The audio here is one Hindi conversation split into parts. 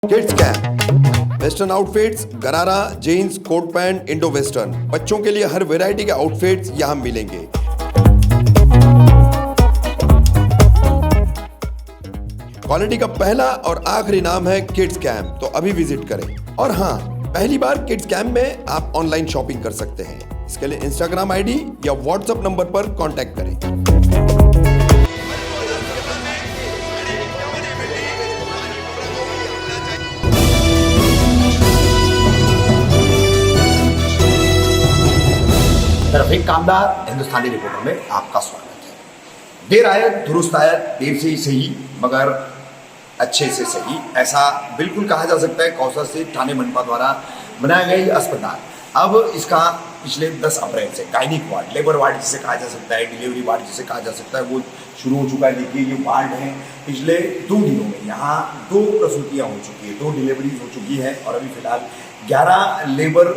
Kids camp western outfits, gharara, jeans, coat pant, Indo western. बच्चों के लिए हर वैरायटी के आउटफिट्स यहाँ मिलेंगे। क्वालिटी का पहला और आखिरी नाम है किड्स कैंप, तो अभी विजिट करें। और हाँ, पहली बार किड्स कैंप में आप ऑनलाइन शॉपिंग कर सकते हैं। इसके लिए इंस्टाग्राम आईडी या व्हाट्सएप नंबर पर कांटेक्ट करें। रफीक कामदार हिंदुस्तानी रिपोर्टर में आपका स्वागत है। देर आए दुरुस्त आए, देर से ही सही मगर अच्छे से सही, ऐसा बिल्कुल कहा जा सकता है। कौसा से थाने मनपा द्वारा बनाया गया ये अस्पताल अब इसका पिछले 10 अप्रैल से गायनिक वार्ड, लेबर वार्ड जिसे कहा जा सकता है, डिलीवरी वार्ड जिसे कहा जा सकता है, वो शुरू हो चुका है। देखिए ये वार्ड है। पिछले 2 दिनों में यहाँ 2 प्रसूतियाँ हो चुकी है, 2 डिलीवरीज हो चुकी है और अभी फिलहाल 11 लेबर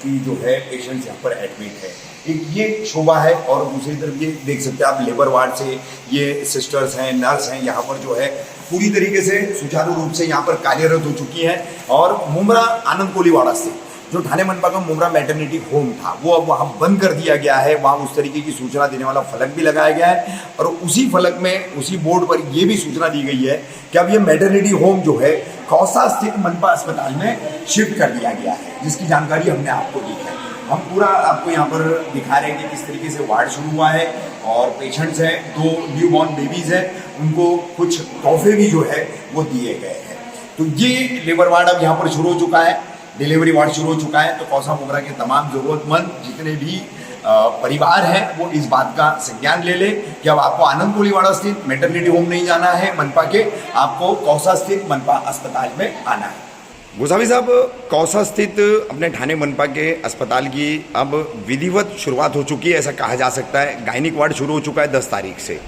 की जो है पेशेंट्स यहाँ पर एडमिट है। एक ये शोभा है और दूसरी तरफ ये देख सकते हैं आप लेबर वार्ड से ये सिस्टर्स हैं, नर्स हैं, यहाँ पर जो है पूरी तरीके से सुचारू रूप से यहाँ पर कार्यरत हो चुकी हैं। और मुमरा आनंद कोलीवाड़ा से जो थाने मनपा का मुमरा मैटरनिटी होम था वो अब वहाँ बंद कर दिया गया है। वहाँ उस तरीके की सूचना देने वाला फलक भी लगाया गया है और उसी फलक में, उसी बोर्ड पर ये भी सूचना दी गई है कि अब ये मैटरनिटी होम जो है कौसा स्थित मनपा अस्पताल में शिफ्ट कर दिया गया है, जिसकी जानकारी हमने आपको दी है। हम पूरा आपको यहाँ पर दिखा रहे हैं कि किस तरीके से वार्ड शुरू हुआ है और पेशेंट्स हैं, 2 न्यू बॉर्न बेबीज हैं, उनको कुछ तोहफे भी जो है वो दिए गए हैं। तो ये लेबर वार्ड अब यहाँ पर शुरू हो चुका है, डिलीवरी वार्ड शुरू हो चुका है। तो कौसा मुमरा के तमाम ज़रूरतमंद जितने भी परिवार हैं वो इस बात का संज्ञान ले ले कि अब आपको आनंद कोलीवाड़ा स्थित मैटरनिटी होम नहीं जाना है मनपा के, आपको कौसा स्थित मनपा अस्पताल में आना है। गोसावी साहब, कौसा स्थित अपने थाने मनपा के अस्पताल की अब विधिवत शुरुआत हो चुकी है, ऐसा कहा जा सकता है। गायनिक वार्ड शुरू हो चुका है 10 तारीख से।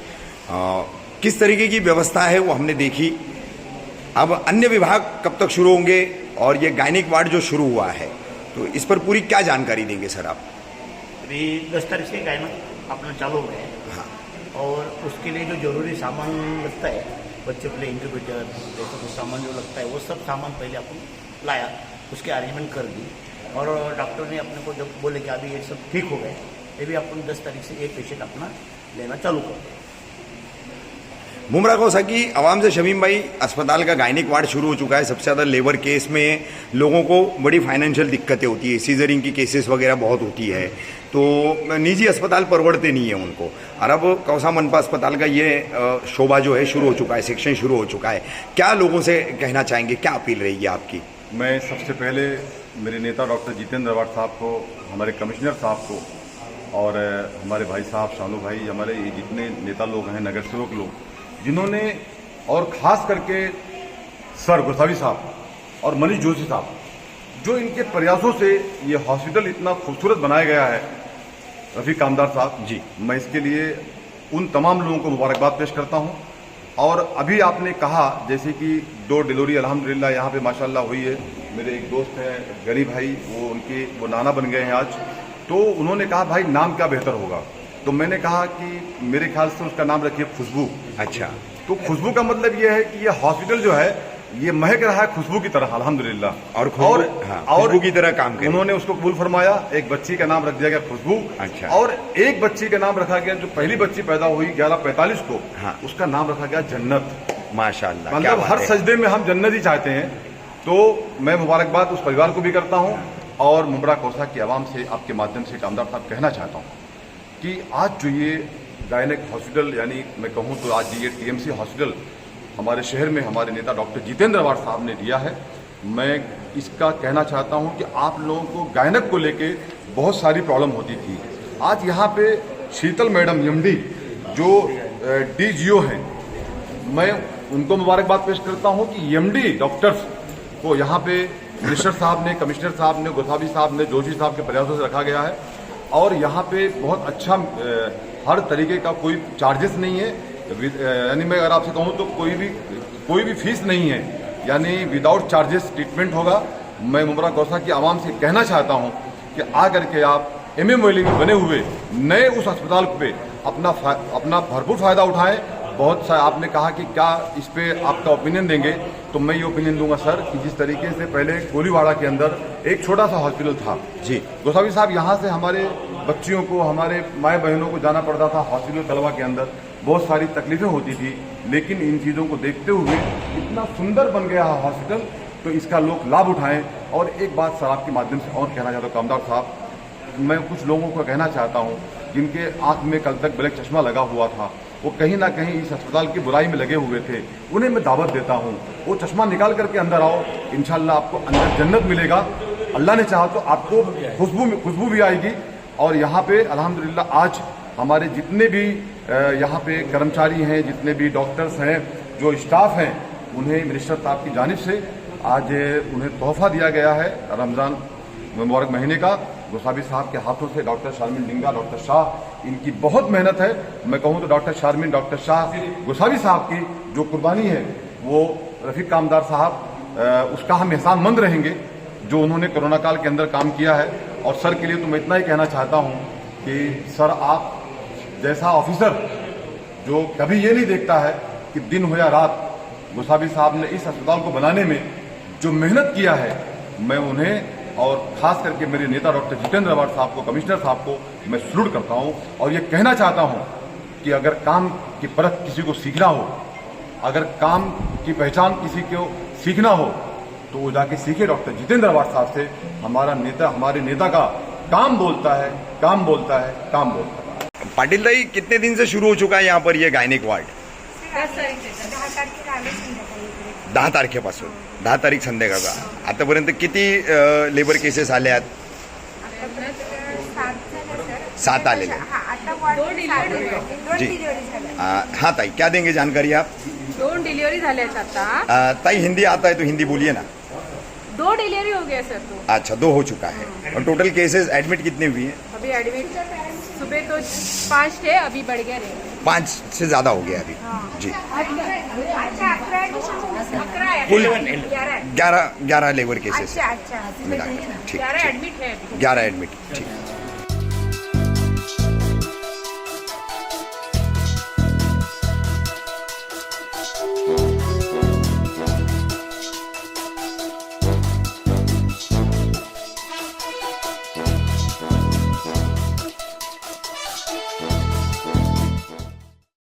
किस तरीके की व्यवस्था है वो हमने देखी। अब अन्य विभाग कब तक शुरू होंगे और ये गायनिक वार्ड जो शुरू हुआ है तो इस पर पूरी क्या जानकारी देंगे सर आप? अभी 10 तारीख से गायनिक अपना चालू हुआ है। हाँ, और उसके लिए जो जरूरी सामान लगता है, बच्चे के लिए इंक्यूबेटर जैसा कुछ सामान जो लगता है वो सब सामान पहले अपन लाया, उसके अरेंजमेंट कर दी और डॉक्टर ने अपने को जब बोले कि अभी ये सब ठीक हो गए, ये भी अपन 10 तारीख से एक पेशेंट अपना लेना चालू कर दें। मुमरा कौसा की आवाम से शमीम भाई, अस्पताल का गायनिक वार्ड शुरू हो चुका है। सबसे ज़्यादा लेबर केस में लोगों को बड़ी फाइनेंशियल दिक्कतें होती है, सीजरिंग की केसेस वगैरह बहुत होती है, तो निजी अस्पताल परवड़ते नहीं है उनको। और अब कौसा मनपा अस्पताल का ये शोभा जो है शुरू हो चुका है, सेक्शन शुरू हो चुका है, क्या लोगों से कहना चाहेंगे, क्या अपील रहेगी आपकी? मैं सबसे पहले मेरे नेता डॉक्टर जितेंद्र अवार्ड साहब को, हमारे कमिश्नर साहब को और हमारे भाई साहब शानू भाई, हमारे ये जितने नेता लोग हैं, नगर सेवक लोग, जिन्होंने और ख़ास करके सर गोसावी साहब और मनीष जोशी साहब, जो इनके प्रयासों से ये हॉस्पिटल इतना खूबसूरत बनाया गया है, रफीक कामदार साहब जी, मैं इसके लिए उन तमाम लोगों को मुबारकबाद पेश करता हूं। और अभी आपने कहा जैसे कि 2 डिलीवरी अल्हम्दुलिल्लाह यहाँ पे माशाल्लाह हुई है। मेरे एक दोस्त हैं गरीब भाई, वो नाना बन गए हैं आज, तो उन्होंने कहा भाई नाम क्या बेहतर होगा, तो मैंने कहा कि मेरे ख्याल से उसका नाम रखिए खुशबू। अच्छा, तो खुशबू का मतलब ये है कि ये हॉस्पिटल जो है ये महक रहा है खुशबू की तरह अल्हम्दुलिल्लाह, और खुशबू की तरह काम करे। उन्होंने उसको कबूल फरमाया। एक बच्ची का नाम रख दिया गया खुशबू। अच्छा, और एक बच्ची का नाम रखा गया, जो पहली बच्ची पैदा हुई 11:45 को, हाँ, उसका नाम रखा गया जन्नत। माशाल्लाह, मतलब हर सजदे में हम जन्नत ही चाहते हैं। तो मैं मुबारकबाद उस परिवार को भी करता हूँ और मुमरा कौसा की आवाम से आपके माध्यम से कामदार साहब कहना चाहता हूँ कि आज जो ये गायनिक हॉस्पिटल, यानी मैं कहूँ तो आज ये TMC हॉस्पिटल हमारे शहर में हमारे नेता डॉक्टर जितेंद्र अवार्ड साहब ने दिया है, मैं इसका कहना चाहता हूँ कि आप लोगों को गायनिक को लेके बहुत सारी प्रॉब्लम होती थी। आज यहाँ पे शीतल मैडम MD जो DGO हैं, मैं उनको मुबारकबाद पेश करता हूँ कि MD डॉक्टर्स को यहाँ पे मिनिस्टर साहब ने, कमिश्नर साहब ने, गोसावी साहब ने, जोशी साहब के प्रयासों से रखा गया है। और यहाँ पे बहुत अच्छा हर तरीके का कोई चार्जेस नहीं है, यानी मैं अगर आपसे कहूँ तो कोई भी फीस नहीं है, यानी विदाउट चार्जेस ट्रीटमेंट होगा। मैं मुमरा कौसा की आवाम से कहना चाहता हूँ कि आकर के आप MMOLE में बने हुए नए उस अस्पताल पे अपना भरपूर फ़ायदा उठाएं। बहुत सा आपने कहा कि क्या इस पे आपका ओपिनियन देंगे, तो मैं ये ओपिनियन दूंगा सर कि जिस तरीके से पहले कोलीवाड़ा के अंदर एक छोटा सा हॉस्पिटल था जी गोसावी साहब, यहाँ से हमारे बच्चियों को, हमारे माए बहनों को जाना पड़ता था हॉस्पिटल कलवा के अंदर, बहुत सारी तकलीफें होती थी। लेकिन इन चीज़ों को देखते हुए इतना सुंदर बन गया है हॉस्पिटल, तो इसका लोग लाभ उठाएं। और एक बात सर आपके माध्यम से और कहना चाहता हूँ कामदार साहब, मैं कुछ लोगों को कहना चाहता हूँ जिनके आंख में कल तक ब्लैक चश्मा लगा हुआ था, वो कहीं ना कहीं इस अस्पताल की बुराई में लगे हुए थे, उन्हें मैं दावत देता हूँ वो चश्मा निकाल करके अंदर आओ, इंशाल्लाह आपको अंदर जन्नत मिलेगा। अल्लाह ने चाहा तो आपको खुशबू भी आएगी। और यहाँ पे अल्हम्दुलिल्लाह आज हमारे जितने भी यहाँ पे कर्मचारी हैं, जितने भी डॉक्टर्स हैं, जो स्टाफ हैं, उन्हें मिनिस्टर साहब की जानिब से आज उन्हें तोहफा दिया गया है रमज़ान मुबारक महीने का। गोसावी साहब के हाथों से डॉक्टर शारमिन डिंगा, डॉक्टर शाह, इनकी बहुत मेहनत है। मैं कहूँ तो डॉक्टर शारमिन, डॉक्टर शाह, गोसावी साहब की जो कुर्बानी है वो रफीक कामदार साहब उसका हम एहसानमंद रहेंगे जो उन्होंने कोरोना काल के अंदर काम किया है। और सर के लिए तो मैं इतना ही कहना चाहता हूँ कि सर आप जैसा ऑफिसर जो कभी ये नहीं देखता है कि दिन हो या रात, गोसावी साहब ने इस अस्पताल को बनाने में जो मेहनत किया है, मैं उन्हें और खास करके मेरे नेता डॉक्टर जितेंद्र अवार्ड साहब को, कमिश्नर साहब को मैं सैल्यूट करता हूं। और ये कहना चाहता हूं कि अगर काम की परख किसी को सीखना हो, अगर काम की पहचान किसी को सीखना हो, तो वो जाके सीखे डॉक्टर जितेंद्र अवार्ड साहब से। हमारे नेता का काम बोलता है, काम बोलता है, काम बोलता है। पाटील ताई, कितने दिन से शुरू हो चुका है यहाँ पर ये गायनिक वार्ड? 10 तारखेपासून 10 तारीख संध्याकाळचा आतापर्यंत किती लेबर केसेस आल्या आहेत? 7 आलेले जी। हाँ ताई, क्या देंगे जानकारी आप? 2 डिलीवरी झाले आहेत आता। ताई हिंदी आता है तो हिंदी बोलिए ना। 2 डिलीवरी हो गया सर। तो अच्छा, 2 हो चुका है। और टोटल केसेस एडमिट कितने हुए हैं? अभी एडमिट सुबह तो 5 थे, अभी बढ़ गया रहे 5 से ज़्यादा हो गया अभी जी। कुल 11 लेबर केसेस मिला के। ठीक, 11 एडमिट है अभी। 11 एडमिट, ठीक।